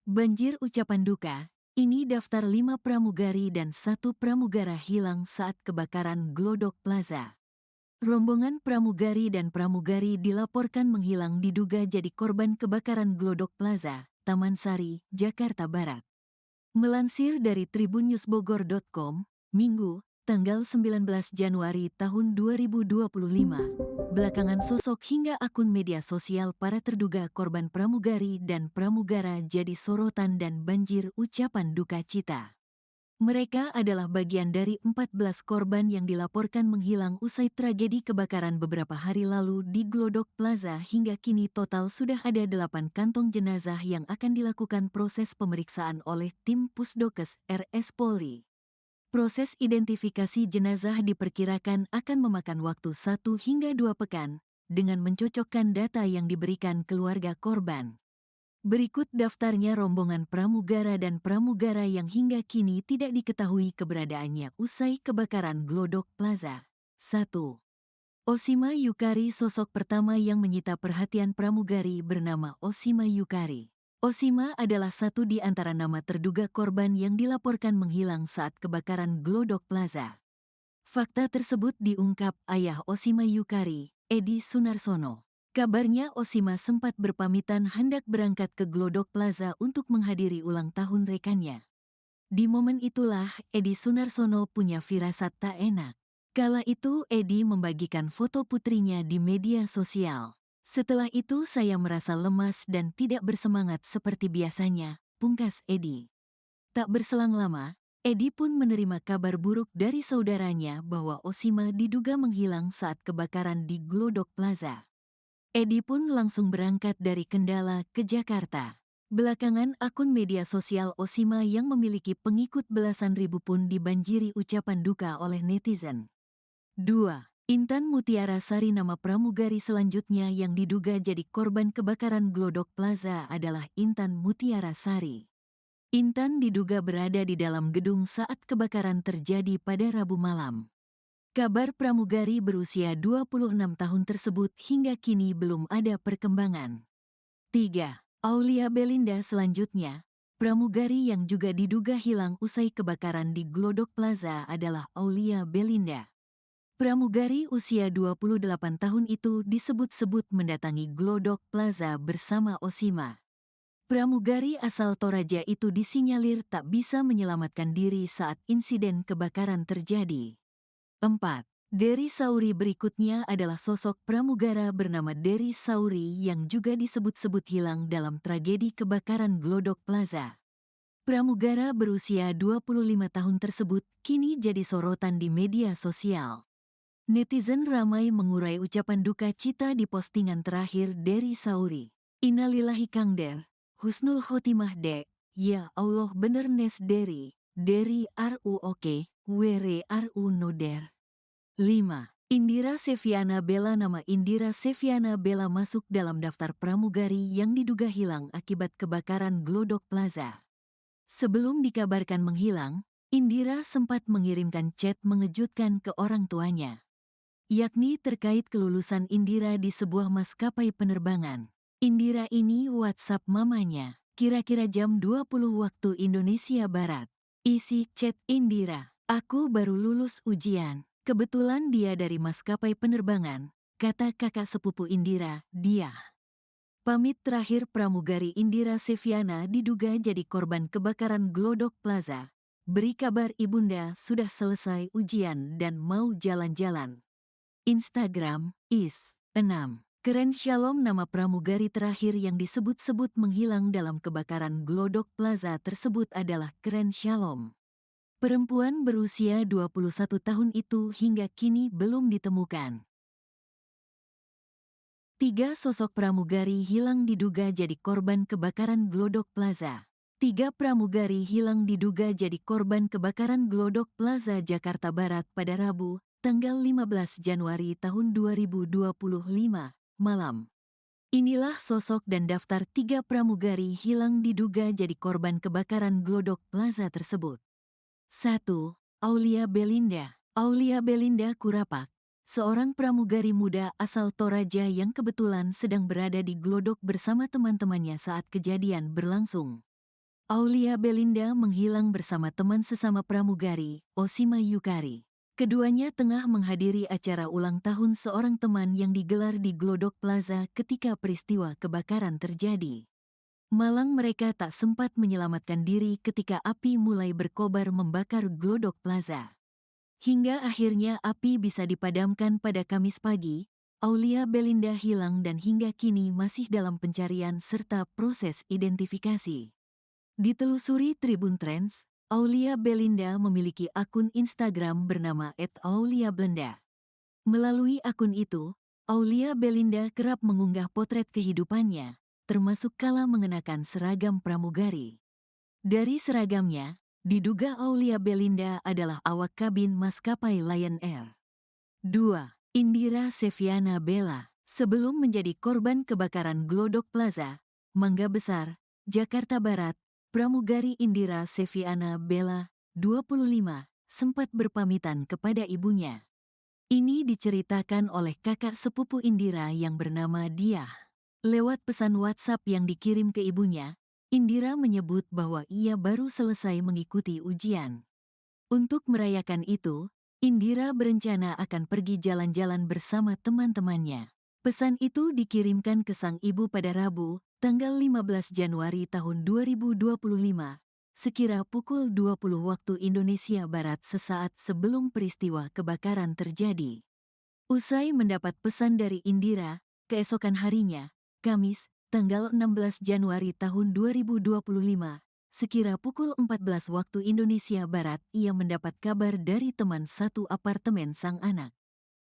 Banjir ucapan duka, ini daftar 5 pramugari dan 1 pramugara hilang saat kebakaran Glodok Plaza. Rombongan pramugari dan pramugari dilaporkan menghilang diduga jadi korban kebakaran Glodok Plaza, Taman Sari, Jakarta Barat. Melansir dari tribunnewsbogor.com, Minggu, tanggal 19 Januari tahun 2025, belakangan sosok hingga akun media sosial para terduga korban pramugari dan pramugara jadi sorotan dan banjir ucapan duka cita. Mereka adalah bagian dari 14 korban yang dilaporkan menghilang usai tragedi kebakaran beberapa hari lalu di Glodok Plaza. Hingga kini total sudah ada 8 kantong jenazah yang akan dilakukan proses pemeriksaan oleh tim Pusdokes RS Polri. Proses identifikasi jenazah diperkirakan akan memakan waktu 1 hingga 2 pekan, dengan mencocokkan data yang diberikan keluarga korban. Berikut daftarnya rombongan pramugara dan pramugara yang hingga kini tidak diketahui keberadaannya usai kebakaran Glodok Plaza. 1. Osima Yukari. Sosok pertama yang menyita perhatian pramugari bernama Osima Yukari. Osima adalah satu di antara nama terduga korban yang dilaporkan menghilang saat kebakaran Glodok Plaza. Fakta tersebut diungkap ayah Osima Yukari, Edi Sunarsono. Kabarnya Osima sempat berpamitan hendak berangkat ke Glodok Plaza untuk menghadiri ulang tahun rekannya. Di momen itulah Edi Sunarsono punya firasat tak enak. Kala itu Edi membagikan foto putrinya di media sosial. Setelah itu saya merasa lemas dan tidak bersemangat seperti biasanya, pungkas Edi. Tak berselang lama, Edi pun menerima kabar buruk dari saudaranya bahwa Osima diduga menghilang saat kebakaran di Glodok Plaza. Edi pun langsung berangkat dari Kendala ke Jakarta. Belakangan akun media sosial Osima yang memiliki pengikut belasan ribu pun dibanjiri ucapan duka oleh netizen. 2. Intan Mutiara Sari. Nama pramugari selanjutnya yang diduga jadi korban kebakaran Glodok Plaza adalah Intan Mutiara Sari. Intan diduga berada di dalam gedung saat kebakaran terjadi pada Rabu malam. Kabar pramugari berusia 26 tahun tersebut hingga kini belum ada perkembangan. 3. Aulia Belinda. Selanjutnya, pramugari yang juga diduga hilang usai kebakaran di Glodok Plaza adalah Aulia Belinda. Pramugari usia 28 tahun itu disebut-sebut mendatangi Glodok Plaza bersama Osima. Pramugari asal Toraja itu disinyalir tak bisa menyelamatkan diri saat insiden kebakaran terjadi. 4. Dery Sauri. Berikutnya adalah sosok pramugara bernama Dery Sauri yang juga disebut-sebut hilang dalam tragedi kebakaran Glodok Plaza. Pramugara berusia 25 tahun tersebut kini jadi sorotan di media sosial. Netizen ramai mengurai ucapan duka cita di postingan terakhir Dery Sauri. Innalillahi Kang Der, Husnul Khotimah Dek, ya Allah bener nes Dery, Dery RU oke, were RU noder. 5. Indira Seviana Bella. Nama Indira Seviana Bella masuk dalam daftar pramugari yang diduga hilang akibat kebakaran Glodok Plaza. Sebelum dikabarkan menghilang, Indira sempat mengirimkan chat mengejutkan ke orang tuanya, yakni terkait kelulusan Indira di sebuah maskapai penerbangan. Indira ini WhatsApp mamanya, kira-kira jam 20 waktu Indonesia Barat. Isi chat Indira, "Aku baru lulus ujian. Kebetulan dia dari maskapai penerbangan," kata kakak sepupu Indira, Dia. Pamit terakhir pramugari Indira Seviana diduga jadi korban kebakaran Glodok Plaza. Beri kabar ibunda sudah selesai ujian dan mau jalan-jalan. Instagram, is6. Keren Shalom. Nama pramugari terakhir yang disebut-sebut menghilang dalam kebakaran Glodok Plaza tersebut adalah Keren Shalom. Perempuan berusia 21 tahun itu hingga kini belum ditemukan. 3. Sosok pramugari hilang diduga jadi korban kebakaran Glodok Plaza. 3 pramugari hilang diduga jadi korban kebakaran Glodok Plaza Jakarta Barat pada Rabu, tanggal 15 Januari tahun 2025, malam. Inilah sosok dan daftar 3 pramugari hilang diduga jadi korban kebakaran Glodok Plaza tersebut. 1. Aulia Belinda. Aulia Belinda Kurapak, seorang pramugari muda asal Toraja yang kebetulan sedang berada di Glodok bersama teman-temannya saat kejadian berlangsung. Aulia Belinda menghilang bersama teman sesama pramugari, Oshima Yukari. Keduanya tengah menghadiri acara ulang tahun seorang teman yang digelar di Glodok Plaza ketika peristiwa kebakaran terjadi. Malang mereka tak sempat menyelamatkan diri ketika api mulai berkobar membakar Glodok Plaza. Hingga akhirnya api bisa dipadamkan pada Kamis pagi, Aulia Belinda hilang dan hingga kini masih dalam pencarian serta proses identifikasi. Ditelusuri Tribun Trends, Aulia Belinda memiliki akun Instagram bernama @auliablenda. Melalui akun itu, Aulia Belinda kerap mengunggah potret kehidupannya, termasuk kala mengenakan seragam pramugari. Dari seragamnya, diduga Aulia Belinda adalah awak kabin maskapai Lion Air. 2. Indira Seviana Bella. Sebelum menjadi korban kebakaran Glodok Plaza, Mangga Besar, Jakarta Barat, pramugari Indira Seviana Bella, 25, sempat berpamitan kepada ibunya. Ini diceritakan oleh kakak sepupu Indira yang bernama Diah. Lewat pesan WhatsApp yang dikirim ke ibunya, Indira menyebut bahwa ia baru selesai mengikuti ujian. Untuk merayakan itu, Indira berencana akan pergi jalan-jalan bersama teman-temannya. Pesan itu dikirimkan ke sang ibu pada Rabu, tanggal 15 Januari tahun 2025, sekira pukul 20 waktu Indonesia Barat sesaat sebelum peristiwa kebakaran terjadi. Usai mendapat pesan dari Indira, keesokan harinya, Kamis, tanggal 16 Januari tahun 2025, sekira pukul 14 waktu Indonesia Barat, ia mendapat kabar dari teman satu apartemen sang anak.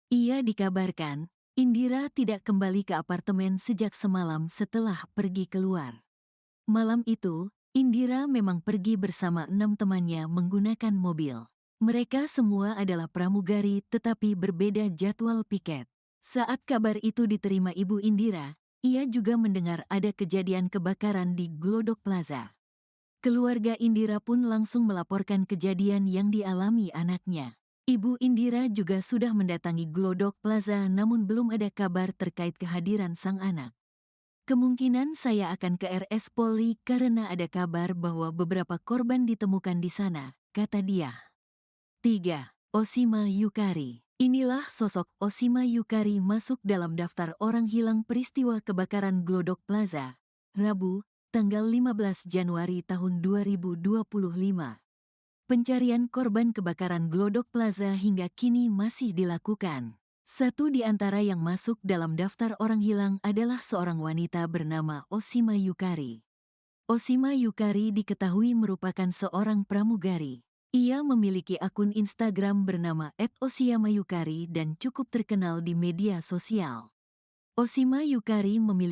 Ia dikabarkan, Indira tidak kembali ke apartemen sejak semalam setelah pergi keluar. Malam itu, Indira memang pergi bersama 6 temannya menggunakan mobil. Mereka semua adalah pramugari tetapi berbeda jadwal piket. Saat kabar itu diterima Ibu Indira, ia juga mendengar ada kejadian kebakaran di Glodok Plaza. Keluarga Indira pun langsung melaporkan kejadian yang dialami anaknya. Ibu Indira juga sudah mendatangi Glodok Plaza namun belum ada kabar terkait kehadiran sang anak. Kemungkinan saya akan ke RS Polri karena ada kabar bahwa beberapa korban ditemukan di sana, kata dia. 3. Oshima Yukari. Inilah sosok Oshima Yukari masuk dalam daftar orang hilang peristiwa kebakaran Glodok Plaza, Rabu, tanggal 15 Januari tahun 2025. Pencarian korban kebakaran Glodok Plaza hingga kini masih dilakukan. Satu di antara yang masuk dalam daftar orang hilang adalah seorang wanita bernama Oshima Yukari. Oshima Yukari diketahui merupakan seorang pramugari. Ia memiliki akun Instagram bernama @oshiyamayukari dan cukup terkenal di media sosial. Oshima Yukari memiliki